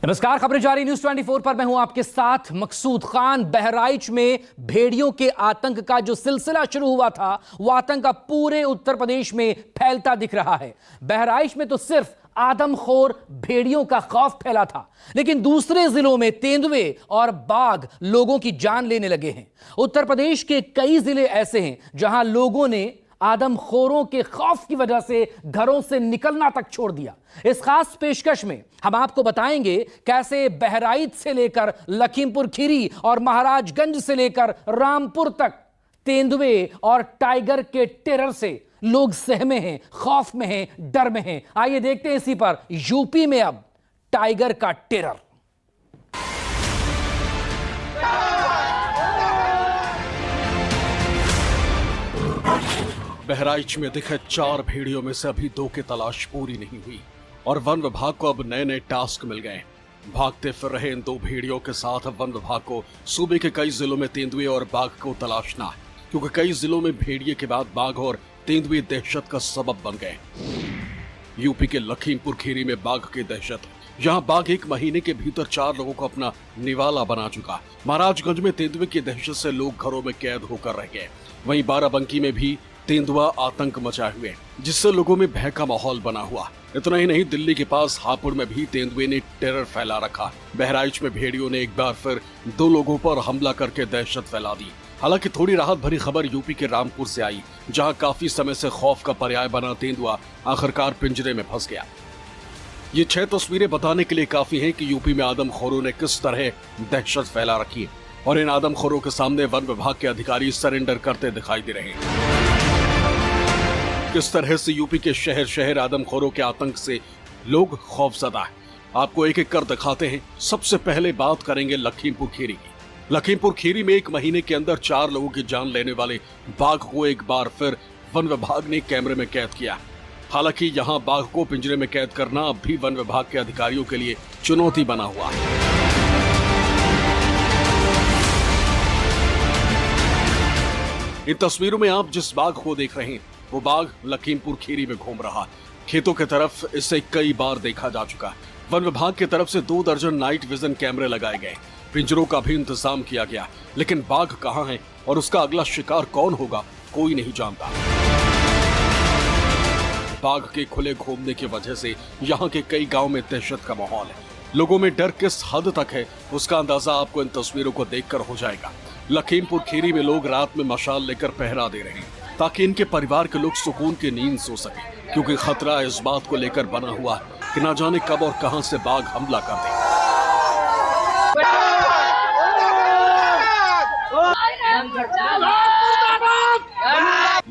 नमस्कार, खबरें जारी न्यूज 24 पर मैं हूं आपके साथ मकसूद खान। बहराइच में भेड़ियों के आतंक का जो सिलसिला शुरू हुआ था, वो आतंक अब पूरे उत्तर प्रदेश में फैलता दिख रहा है। बहराइच में तो सिर्फ आदमखोर भेड़ियों का खौफ फैला था, लेकिन दूसरे जिलों में तेंदुए और बाघ लोगों की जान लेने लगे हैं। उत्तर प्रदेश के कई जिले ऐसे हैं जहां लोगों ने आदमखोरों के खौफ की वजह से घरों से निकलना तक छोड़ दिया। इस खास पेशकश में हम आपको बताएंगे कैसे बहराइच से लेकर लखीमपुर खीरी और महाराजगंज से लेकर रामपुर तक तेंदुए और टाइगर के टेरर से लोग सहमे हैं, खौफ में हैं, डर में हैं। आइए देखते हैं इसी पर यूपी में अब टाइगर का टेरर। बहराइच में दिखे 4 भेड़ियों में से अभी 2 की तलाश पूरी नहीं हुई और वन विभाग को अब नए नए टास्क मिल गए। भागते फिर रहे इन 2 भेड़ियों के साथ अब वन विभाग को सूबे के कई जिलों में तेंदुए और बाघ को तलाशना है, क्योंकि कई जिलों में भेड़िए के बाद बाघ और तेंदुए दहशत का सबब बन गए। यूपी के लखीमपुर खीरी में बाघ की दहशत, यहाँ बाघ 1 महीने के भीतर 4 लोगों को अपना निवाला बना चुका। महाराजगंज में तेंदुए की दहशत से लोग घरों में कैद होकर रह गए। वहीं बाराबंकी में भी तेंदुआ आतंक मचाए हुए, जिससे लोगों में भय का माहौल बना हुआ। इतना ही नहीं, दिल्ली के पास हापुड़ में भी तेंदुए ने टेरर फैला रखा। बहराइच में भेड़ियों ने एक बार फिर 2 लोगों पर हमला करके दहशत फैला दी। हालांकि थोड़ी राहत भरी खबर यूपी के रामपुर से आई, जहां काफी समय से खौफ का पर्याय बना तेंदुआ आखिरकार पिंजरे में फंस गया। ये 6 तस्वीरें बताने के लिए काफी हैं कि यूपी में आदमखोरों ने किस तरह दहशत फैला रखी है और इन आदमखोरों के सामने वन विभाग के अधिकारी सरेंडर करते दिखाई दे रहे हैं। किस तरह से यूपी के शहर शहर आदमखोरों के आतंक से लोग खौफजदा है, आपको एक एक कर दिखाते हैं। सबसे पहले बात करेंगे लखीमपुर खीरी की। लखीमपुर खीरी में 1 महीने के अंदर 4 लोगों की जान लेने वाले बाघ को एक बार फिर वन विभाग ने कैमरे में कैद किया। हालांकि यहाँ बाघ को पिंजरे में कैद करना अब भी वन विभाग के अधिकारियों के लिए चुनौती बना हुआ है। इन तस्वीरों में आप जिस बाघ को देख रहे हैं, वो बाघ लखीमपुर खीरी में घूम रहा। खेतों की तरफ इसे कई बार देखा जा चुका। वन विभाग की तरफ से 2 दर्जन नाइट विजन कैमरे लगाए गए, पिंजरों का भी इंतजाम किया गया, लेकिन बाघ कहां है और उसका अगला शिकार कौन होगा, कोई नहीं जानता। बाघ के खुले घूमने की वजह से यहाँ के कई गांव में दहशत का माहौल है। लोगों में डर किस हद तक है, उसका अंदाजा आपको इन तस्वीरों को देखकर हो जाएगा। लखीमपुर खीरी में लोग रात में मशाल लेकर पहरा दे रहे हैं, ताकि इनके परिवार के लोग सुकून की नींद सो सके, क्योंकि खतरा इस बात को लेकर बना हुआ है कि न जाने कब और कहां से बाघ हमला कर दे।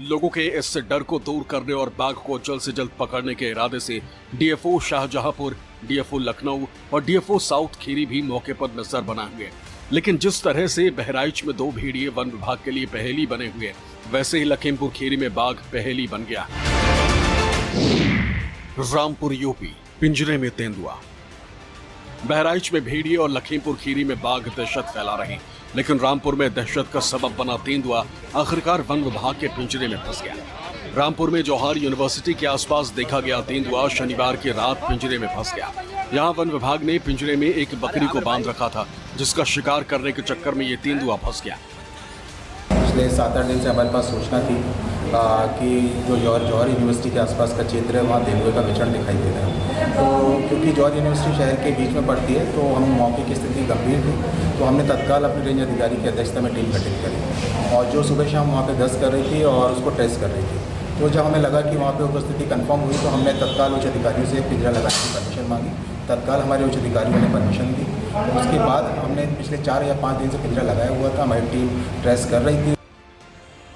लोगों के इस डर को दूर करने और बाघ को जल्द से जल्द पकड़ने के इरादे से डीएफओ शाहजहांपुर, डीएफओ लखनऊ और डीएफओ साउथ खीरी भी मौके पर नजर बनाए हुए। लेकिन जिस तरह से बहराइच में 2 भेड़िए वन विभाग के लिए पहेली बने हुए, वैसे ही लखीमपुर खीरी में बाघ पहेली बन गया। रामपुर यूपी, पिंजरे में तेंदुआ। बहराइच में भेड़िए और लखीमपुर खीरी में बाघ दहशत फैला रहे, लेकिन रामपुर में दहशत का सबब बना तेंदुआ आखिरकार वन विभाग के पिंजरे में फंस गया। रामपुर में जौहर यूनिवर्सिटी के आसपास देखा गया तेंदुआ शनिवार की रात पिंजरे में फंस गया। यहाँ वन विभाग ने पिंजरे में एक बकरी को बांध रखा था, जिसका शिकार करने के चक्कर में ये तेंदुआ फंस गया। पिछले 7-8 दिन से हमारे पास सूचना थी कि जो जौहर यूनिवर्सिटी के आसपास का क्षेत्र है, वहाँ तेंदुए का विचरण दिखाई दे रहा है। तो क्योंकि जौहर यूनिवर्सिटी शहर के बीच में पड़ती है, तो हम मौके की स्थिति गंभीर थी, तो हमने तत्काल अपने रेंज अधिकारी की अध्यक्षता में टीम गठित करी और जो सुबह शाम वहाँ पे गश्त कर रही थी और उसको ट्रेस कर रही थी। तो जब हमें लगा कि वहाँ पे उपस्थिति कंफर्म हुई, तो हमने तत्काल उच्च अधिकारियों से पिंजरा लगाने की परमिशन मांगी। तत्काल हमारे उच्च अधिकारियों ने परमिशन दी। उसके बाद हमने पिछले 4 या 5 दिन से पिंजरा लगाया हुआ था, हमारी टीम ट्रेस कर रही थी।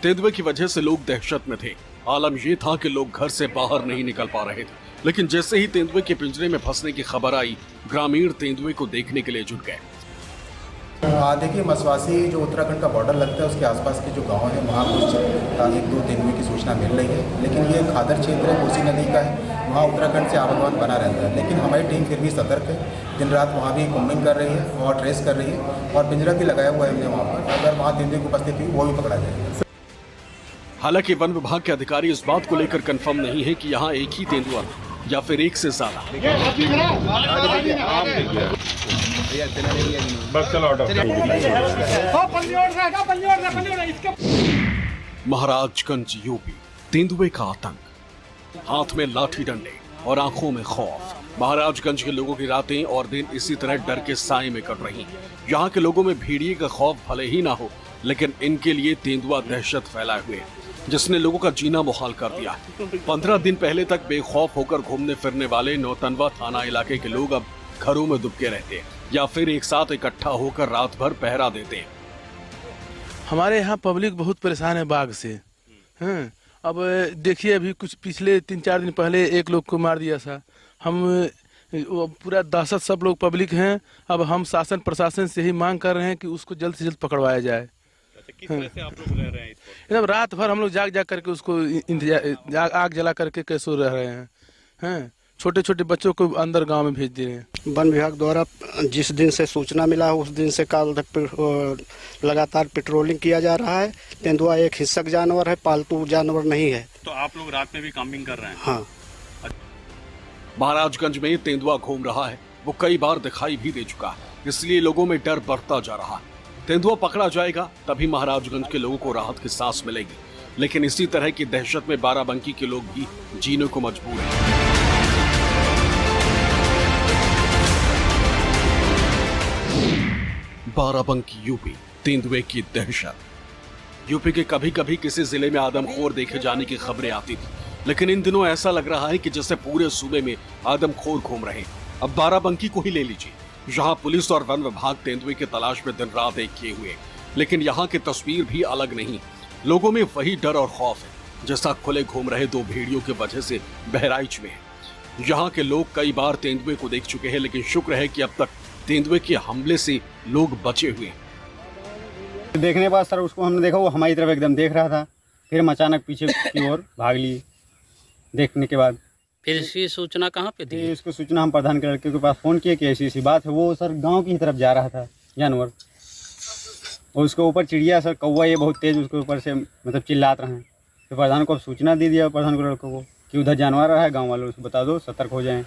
तेंदुए की वजह से लोग दहशत में थे। आलम ये था कि लोग घर से बाहर नहीं निकल पा रहे थे, लेकिन जैसे ही तेंदुए के पिंजरे में फंसने की खबर आई, ग्रामीण तेंदुए को देखने के लिए जुट गए। देखिए, मसवासी जो उत्तराखंड का बॉर्डर लगता है, उसके आसपास के जो गांव हैं, वहाँ कुछ 1-2 तेंदुए की सूचना मिल रही है, लेकिन ये खादर क्षेत्र है, कोसी नदी का है, वहाँ उत्तराखंड से आवागमन बना रहता है। लेकिन हमारी टीम फिर भी सतर्क है, दिन रात वहाँ भी कोम्बिंग कर रही है और ट्रेस कर रही है और पिंजरा भी लगाया हुआ है हमने वहाँ पर। अगर वहाँ तेंदुए की उपस्थिति हुई, वो भी पकड़ा जाएगा। हालांकि वन विभाग के अधिकारी इस बात को लेकर कंफर्म नहीं है कि यहाँ एक ही तेंदुआ या फिर एक से ज्यादा। महाराजगंज यूपी, तेंदुए का आतंक, हाथ में लाठी डंडे और आंखों में खौफ। महाराजगंज के लोगों की रातें और दिन इसी तरह डर के साए में कट रही। यहाँ के लोगों में भेड़िए का खौफ भले ही ना हो, लेकिन इनके लिए तेंदुआ दहशत फैलाए हुए, जिसने लोगों का जीना मुहाल कर दिया। 15 दिन पहले तक बेखौफ होकर घूमने फिरने वाले नौतनवा थाना इलाके के लोग अब घरों में दुबके रहते हैं या फिर एक साथ इकट्ठा होकर रात भर पहरा देते हैं। हमारे यहाँ पब्लिक बहुत परेशान है बाघ से। हैं, अब देखिए अभी कुछ पिछले 3-4 दिन पहले एक लोग को मार दिया था। हम पूरा दहशत सब लोग पब्लिक हैं। अब हम शासन प्रशासन से ही मांग कर रहे हैं कि उसको जल्द से जल्द पकड़वाया जाए। किस तरह से आप लोग रह रहे हैं इस पर? एकदम रात भर हम लोग जाग जाग करके उसको आग जला करके कैसे रह रहे हैं। छोटे छोटे बच्चों को अंदर गांव में भेज दे रहे हैं। वन विभाग द्वारा जिस दिन से सूचना मिला उस दिन से कल लगातार पेट्रोलिंग किया जा रहा है। तेंदुआ एक हिंसक जानवर है, पालतू जानवर नहीं है। तो आप लोग रात में भी कैंपिंग कर रहे हैं? हाँ। महाराजगंज में तेंदुआ घूम रहा है, वो कई बार दिखाई भी दे चुका है, इसलिए लोगों में डर बढ़ता जा रहा है। तेंदुआ पकड़ा जाएगा तभी महाराजगंज के लोगों को राहत की सांस मिलेगी, लेकिन इसी तरह की दहशत में बाराबंकी के लोग भी जीने को मजबूर हैं। बाराबंकी यूपी, तेंदुए की दहशत। यूपी के कभी कभी किसी जिले में आदमखोर देखे जाने की खबरें आती थी, लेकिन इन दिनों ऐसा लग रहा है कि जैसे पूरे सूबे में आदमखोर घूम रहे हैं। अब बाराबंकी को ही ले लीजिए, यहाँ पुलिस और वन विभाग तेंदुए की तलाश में दिन रात एक किए हुए, लेकिन यहाँ की तस्वीर भी अलग नहीं। लोगों में वही डर और खौफ है जैसा खुले घूम रहे 2 भेड़ियों की वजह से बहराइच में है। यहाँ के लोग कई बार तेंदुए को देख चुके हैं, लेकिन शुक्र है कि अब तक तेंदुए के हमले से लोग बचे हुए हैं। देखने के बाद सर उसको हमने देखा, वो हमारी तरफ एकदम देख रहा था, फिर हम अचानक पीछे की ओर भाग लिए। देखने के बाद फिर इसकी सूचना कहाँ पे दी? इसको सूचना हम प्रधान के लड़के के पास फ़ोन किए कि ऐसी ऐसी बात है। वो सर गांव की तरफ जा रहा था जानवर, और उसके ऊपर चिड़िया सर कौवा ये बहुत तेज़ उसके ऊपर से मतलब चिल्लात रहे हैं। तो प्रधान को सूचना दे दिया, प्रधान के लड़कों को कि उधर जानवर रहा है, गाँव वालों से बता दो, सतर्क हो जाएँ।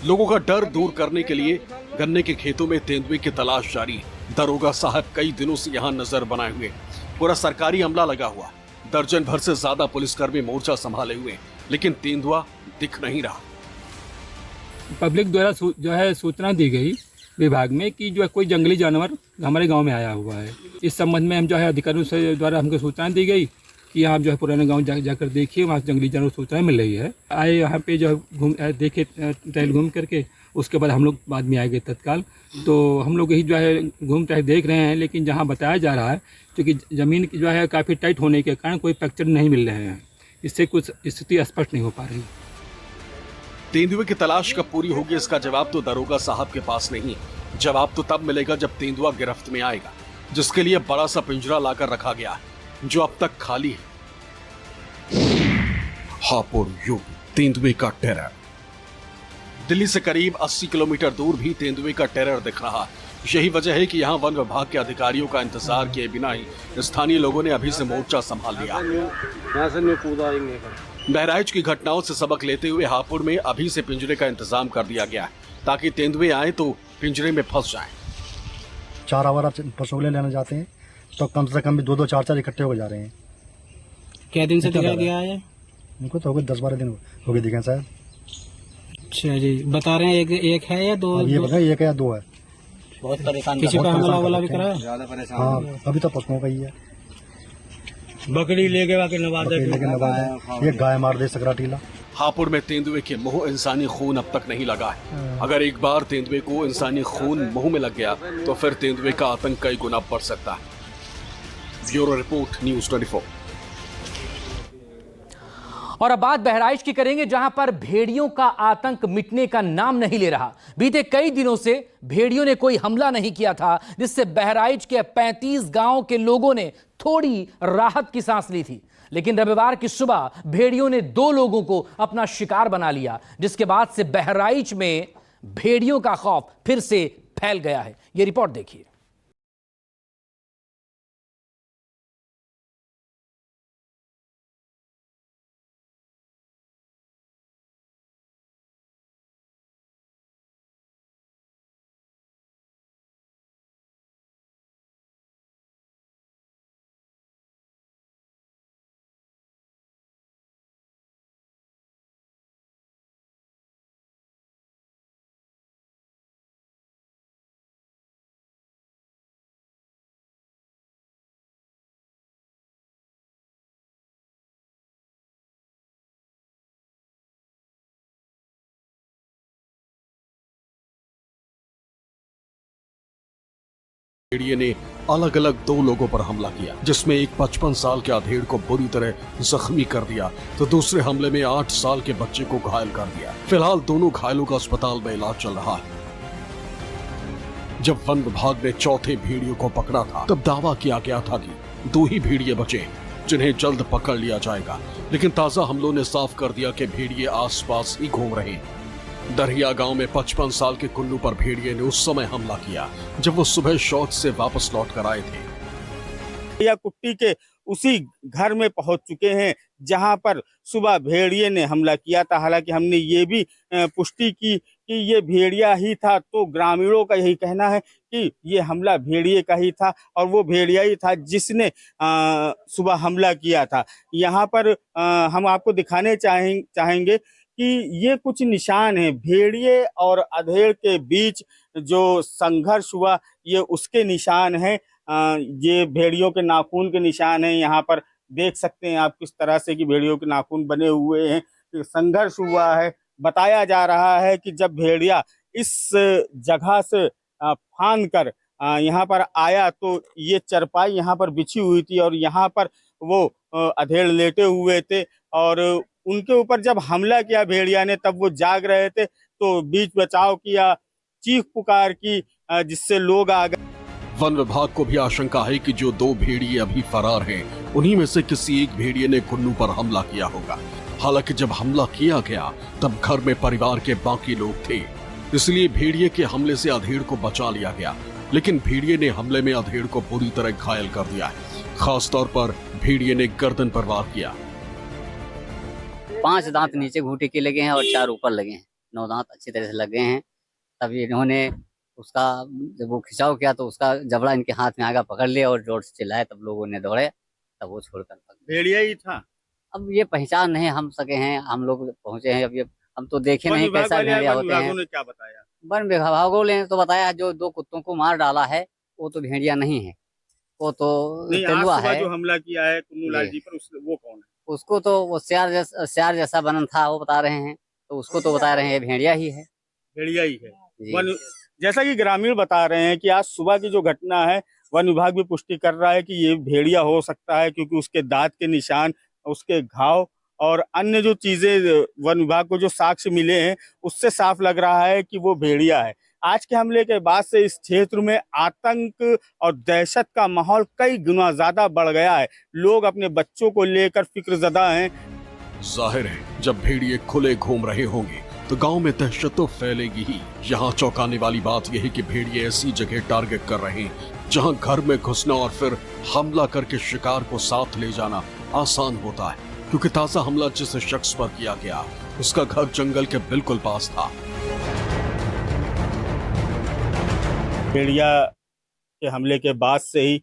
लोगों का डर दूर करने के लिए गन्ने के खेतों में तेंदुए की तलाश जारी है। दरोगा साहब कई दिनों से यहाँ नजर बनाए हुए, पूरा सरकारी अमला लगा हुआ, दर्जन भर से ज्यादा पुलिसकर्मी मोर्चा संभाले हुए, लेकिन तेंदुआ दिख नहीं रहा। पब्लिक द्वारा जो है सूचना दी गई विभाग में कि जो है कोई जंगली जानवर हमारे गांव में आया हुआ है। इस संबंध में हम जो है अधिकारियों से द्वारा हमको सूचना दी गई कि आप जो है पुराने गांव जाकर देखिए, वहाँ जंगली जानवर सूचना मिल रही है। आए यहाँ पे जो घूम देखे, टहल घूम करके उसके बाद हम लोग बाद में आ गए तत्काल। तो हम लोग यही जो है घूम टहल देख रहे हैं, लेकिन जहाँ बताया जा रहा है क्योंकि ज़मीन की जो है काफ़ी टाइट होने के कारण कोई फ्रैक्चर नहीं मिल रहे हैं, इससे कुछ स्थिति स्पष्ट नहीं हो पा रही। तेंदुए की तलाश कब पूरी होगी इसका जवाब तो दरोगा साहब के पास नहीं। जवाब तो तब मिलेगा जब तेंदुआ गिरफ्त में आएगा, जिसके लिए बड़ा सा पिंजरा लाकर रखा गया है जो अब तक खाली है। हापुड़ यूपी, तेंदुए का टेरर। दिल्ली से करीब 80 किलोमीटर दूर भी तेंदुए का टेरर दिख रहा है। यही वजह है कि यहाँ वन विभाग के अधिकारियों का इंतजार किए बिना ही स्थानीय लोगों ने अभी से मोर्चा संभाल लिया। बहराइच की घटनाओं से सबक लेते हुए हापुड़ में अभी से पिंजरे का इंतजाम कर दिया गया है, ताकि तेंदुए आए तो पिंजरे में फंस जाएं। चारा वारा पशुओं लेने जाते हैं तो कम से कम भी 2-2 4-4 इकट्ठे हो जा रहे हैं। क्या दिन से दिखाई दिया है? उनको तो हो गए 10-12 दिन हो गए दिखे शायद। अच्छा जी, बता रहे हैं एक है या 2? ये बता 1 या 2 है। बहुत परेशान, किसी पे हमला वाला भी करा है? हाँ, अभी तो पशुओं का ही है। बकरी लेके नवादा, ये गाय मार दे सकराटीला। हापुड़ में तेंदुए के मुंह इंसानी खून अब तक नहीं लगा है। अगर एक बार तेंदुए को इंसानी खून मुंह में लग गया तो फिर तेंदुए का आतंक कई गुना बढ़ सकता है। Bureau report, news 24। और अब बात बहराइच की करेंगे, जहां पर भेड़ियों का आतंक मिटने का नाम नहीं ले रहा। बीते कई दिनों से भेड़ियों ने कोई हमला नहीं किया था, जिससे बहराइच के 35 गांव के लोगों ने थोड़ी राहत की सांस ली थी। लेकिन रविवार की सुबह भेड़ियों ने 2 लोगों को अपना शिकार बना लिया, जिसके बाद से बहराइच में भेड़ियों का खौफ फिर से फैल गया है। यह रिपोर्ट देखिए। भेड़िए ने अलग अलग 2 लोगों पर हमला किया, जिसमें एक 55 साल के अधेड़ को बुरी तरह जख्मी कर दिया तो दूसरे हमले में 8 साल के बच्चे को घायल कर दिया। फिलहाल दोनों घायलों का अस्पताल में इलाज चल रहा है। जब वन विभाग ने चौथे भेड़ियों को पकड़ा था तब दावा किया गया था कि 2 ही भेड़िए बचे जिन्हें जल्द पकड़ लिया जाएगा, लेकिन ताजा हमलों ने साफ कर दिया कि भेड़िए आसपास ही घूम रहे हैं। दरिया गांव में 55 साल के कुल्लू पर भेड़िए ने उस समय हमला किया जब वो सुबह शौच से वापस लौट कर आए थे। या कुट्टी के उसी घर में पहुंच चुके हैं जहां पर सुबह भेड़िए ने हमला किया था। हालांकि हमने ये भी पुष्टि की कि ये भेड़िया ही था, तो ग्रामीणों का यही कहना है कि ये हमला भेड़िए का ही था और वो भेड़िया ही था जिसने सुबह हमला किया था। यहाँ पर हम आपको दिखाने चाहेंगे कि ये कुछ निशान हैं भेड़िए और अधेड़ के बीच जो संघर्ष हुआ, ये उसके निशान हैं। ये भेड़ियों के नाखून के निशान हैं। यहाँ पर देख सकते हैं आप किस तरह से कि भेड़ियों के नाखून बने हुए हैं। संघर्ष हुआ है। बताया जा रहा है कि जब भेड़िया इस जगह से फांद कर यहाँ पर आया तो ये चरपाई यहाँ पर बिछी हुई थी और यहाँ पर वो अधेड़ लेटे हुए थे और उनके ऊपर जब हमला किया भेड़िया ने तब वो जाग रहे थे, तो बीच बचाव किया, चीख पुकार की, जिससे लोग आ गए। वन विभाग को भी आशंका है कि जो 2 भेड़िए अभी फरार हैं, उन्हीं में से किसी एक भेड़िए ने कुल्लू पर हमला किया होगा। हालांकि जब हमला किया गया तब घर में परिवार के बाकी लोग थे, इसलिए भेड़िए के हमले से अधेड़ को बचा लिया गया, लेकिन भेड़िए ने हमले में अधेड़ को बुरी तरह घायल कर दिया है। खास तौर पर भेड़िए ने गर्दन पर वार किया। 5 दांत नीचे घूंटे के लगे हैं और 4 ऊपर लगे हैं। 9 दांत अच्छी तरह से लगे हैं। तब इन्होंने उसका जब वो खिंचाव किया तो उसका जबड़ा इनके हाथ में आगा पकड़ लिया और जोर से चिल्लाए, तब लोगों ने दौड़े, तब वो छोड़कर भेड़िया ही था। अब ये पहचान नहीं हम सके हैं, हम लोग पहुंचे हैं, अब ये हम तो देखे नहीं कैसा भेड़िया होते हैं। ने क्या बताया? वन विभागों ने तो बताया जो 2 कुत्तों को मार डाला है वो तो भेड़िया नहीं है, वो तो तेंदुआ है। जो हमला किया है कुन्नू लाल जी पर वो कौन है? उसको तो वो सियार जैसा बनन था वो बता रहे हैं, तो उसको तो बता रहे हैं ये भेड़िया ही है। भेड़िया ही है। जैसा कि ग्रामीण बता रहे हैं कि आज सुबह की जो घटना है वन विभाग भी पुष्टि कर रहा है कि ये भेड़िया हो सकता है, क्योंकि उसके दांत के निशान, उसके घाव और अन्य जो चीजें वन विभाग को जो साक्ष्य मिले हैं उससे साफ लग रहा है कि वो भेड़िया है। आज के हमले के बाद से इस क्षेत्र में आतंक और दहशत का माहौल कई गुना ज्यादा बढ़ गया है। लोग अपने बच्चों को लेकर फिक्रजदा हैं। जाहिर है जब भेड़िए खुले घूम रहे होंगे तो गांव में दहशत तो फैलेगी ही। यहाँ चौंकाने वाली बात यह है कि भेड़िए ऐसी जगह टारगेट कर रहे हैं जहाँ घर में घुसना और फिर हमला करके शिकार को साथ ले जाना आसान होता है, क्योंकि ताजा हमला जिस शख्स पर किया गया उसका घर जंगल के बिल्कुल पास था। भेड़िया के हमले के बाद से ही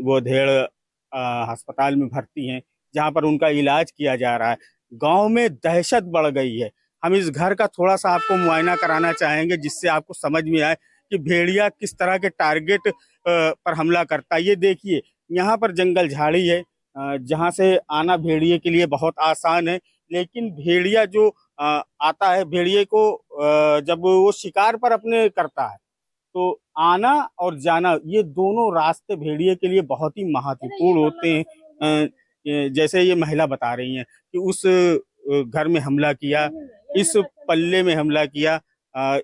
वो अधेड़ अस्पताल में भर्ती हैं, जहां पर उनका इलाज किया जा रहा है। गांव में दहशत बढ़ गई है। हम इस घर का थोड़ा सा आपको मुआयना कराना चाहेंगे जिससे आपको समझ में आए कि भेड़िया किस तरह के टारगेट पर हमला करता है। ये देखिए, यहाँ पर जंगल झाड़ी है जहाँ से आना भेड़िए के लिए बहुत आसान है, लेकिन भेड़िया जो आता है, भेड़िए को जब वो शिकार पर अपने करता है तो आना और जाना, ये दोनों रास्ते भेड़िए के लिए बहुत ही महत्वपूर्ण होते हैं। जैसे ये महिला बता रही हैं कि उस घर में हमला किया, इस पल्ले में हमला किया,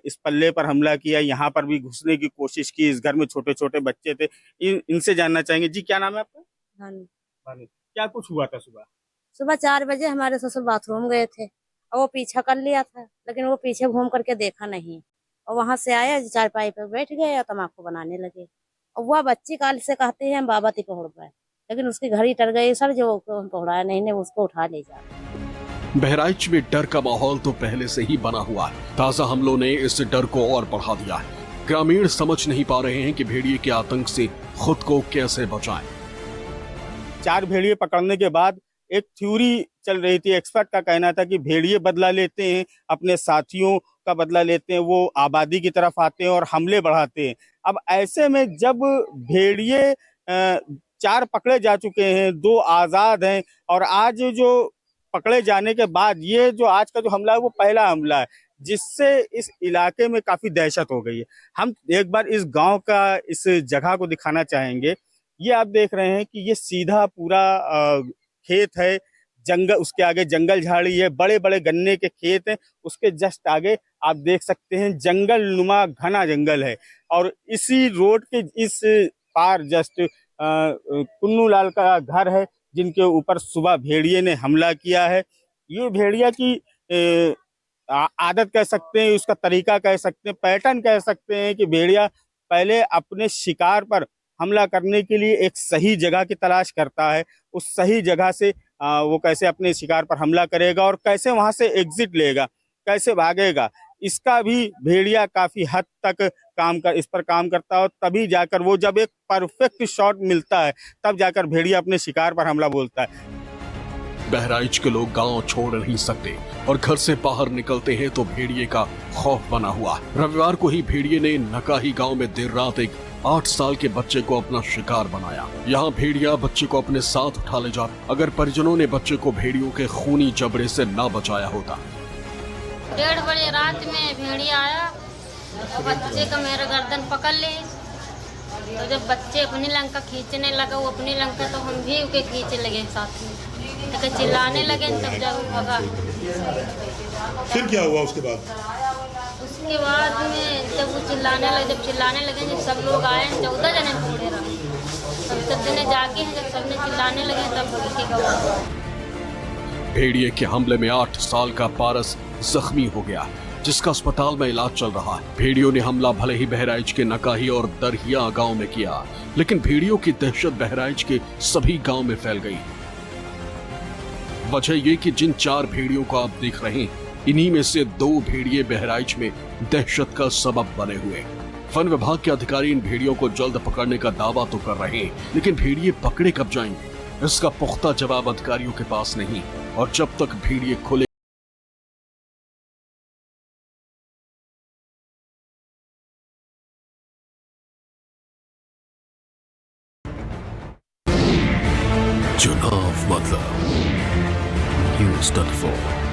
इस पल्ले पर हमला किया, यहाँ पर भी घुसने की कोशिश की। इस घर में छोटे छोटे बच्चे थे। इनसे जानना चाहेंगे। जी, क्या नाम है आपका? भानु। क्या कुछ हुआ था सुबह? सुबह 4 बजे हमारे ससुर बाथरूम गए थे और वो पीछा कर लिया था, लेकिन वो पीछे घूम करके देखा नहीं और वहां से आया, चारपाई पे बैठ गए और तम्बाकू बनाने लगे। और वह बच्ची काल से कहते हैं बाबा ती पहुड़ पाए, लेकिन उसकी घड़ी टर गई सर, जो पहुड़ाया नहीं ने उसको उठा ले जा। बहराइच में डर का माहौल तो पहले से ही बना हुआ है। ताजा हमलों ने इस डर को और बढ़ा दिया है। ग्रामीण समझ नहीं पा रहे हैं कि भेड़िए के आतंक से खुद को कैसे बचाएं। 4 भेड़िए पकड़ने के बाद एक थ्योरी चल रही थी। एक्सपर्ट का कहना था कि भेड़िए बदला लेते हैं, अपने साथियों का बदला लेते हैं, वो आबादी की तरफ आते हैं और हमले बढ़ाते हैं। अब ऐसे में जब भेड़िए 4 पकड़े जा चुके हैं, 2 आजाद हैं और आज जो पकड़े जाने के बाद ये जो आज का जो हमला है वो पहला हमला है। जिससे इस इलाके में काफी दहशत हो गई है। हम एक बार इस गांव का इस जगह को दिखाना चाहेंगे। ये आप देख रहे हैं कि ये सीधा पूरा खेत है, जंगल, उसके आगे जंगल झाड़ी है, बड़े बड़े गन्ने के खेत हैं, उसके जस्ट आगे आप देख सकते हैं जंगल नुमा घना जंगल है। और इसी रोड के इस पार जस्ट कुन्नू लाल का घर है, जिनके ऊपर सुबह भेड़िए ने हमला किया है। ये भेड़िया की आदत कह सकते हैं, उसका तरीका कह सकते हैं, पैटर्न कह सकते हैं कि भेड़िया पहले अपने शिकार पर हमला करने के लिए एक सही जगह की तलाश करता है। उस सही जगह से वो कैसे अपने शिकार पर हमला करेगा और कैसे वहां से एग्जिट लेगा, कैसे भागेगा, इसका भी भेड़िया काफी हद तक इस पर काम करता है। तभी जाकर वो जब एक परफेक्ट शॉट मिलता है, तब जाकर भेड़िया अपने शिकार पर हमला बोलता है। बहराइच के लोग गांव छोड़ नहीं सकते और घर से बाहर निकलते हैं तो भेड़िए का खौफ बना हुआ। रविवार को ही भेड़िए ने नकाही गांव में देर रात एक 8 साल के बच्चे को अपना शिकार बनाया। यहाँ भेड़िया बच्चे को अपने साथ उठा ले जा। अगर परिजनों ने बच्चे को भेड़ियों के खूनी जबड़े से ना बचाया होता। 1:30 बजे रात में भेड़िया आया तो बच्चे का मेरा गर्दन पकड़ ली। तो जब बच्चे अपनी लंका खींचने लगा, वो अपनी लंका, तो हम भी उके खींचने लगे साथ में, तो चिल्लाने लगे, तब जब भगा। फिर क्या हुआ उसके बाद? उसके बाद में जब वो चिल्लाने लगे, जब सब लोग आए, 14 जने थोड़े रहे, सब जने जाके हैं, जब सबने चिल्लाने लगे तब भगी गवा। भेड़िए के हमले में 8 साल का पारस जख्मी हो गया, जिसका अस्पताल में इलाज चल रहा है। भेड़ियों ने हमला भले ही बहराइच के नकाही और दरहिया गांव में किया, लेकिन भेड़ियों की दहशत बहराइच के सभी गांव में फैल गई। वजह ये कि जिन 4 भेड़ियों को आप देख रहे हैं, इन्हीं में से 2 भेड़िए बहराइच में दहशत का सबब बने हुए। वन विभाग के अधिकारी इन भेड़ियों को जल्द पकड़ने का दावा तो कर रहे हैं, लेकिन भेड़िए पकड़े कब जाएंगे, इसका पुख्ता जवाब अधिकारियों के पास नहीं। और जब तक भेड़िए खुले चुनाव मतलब News 24।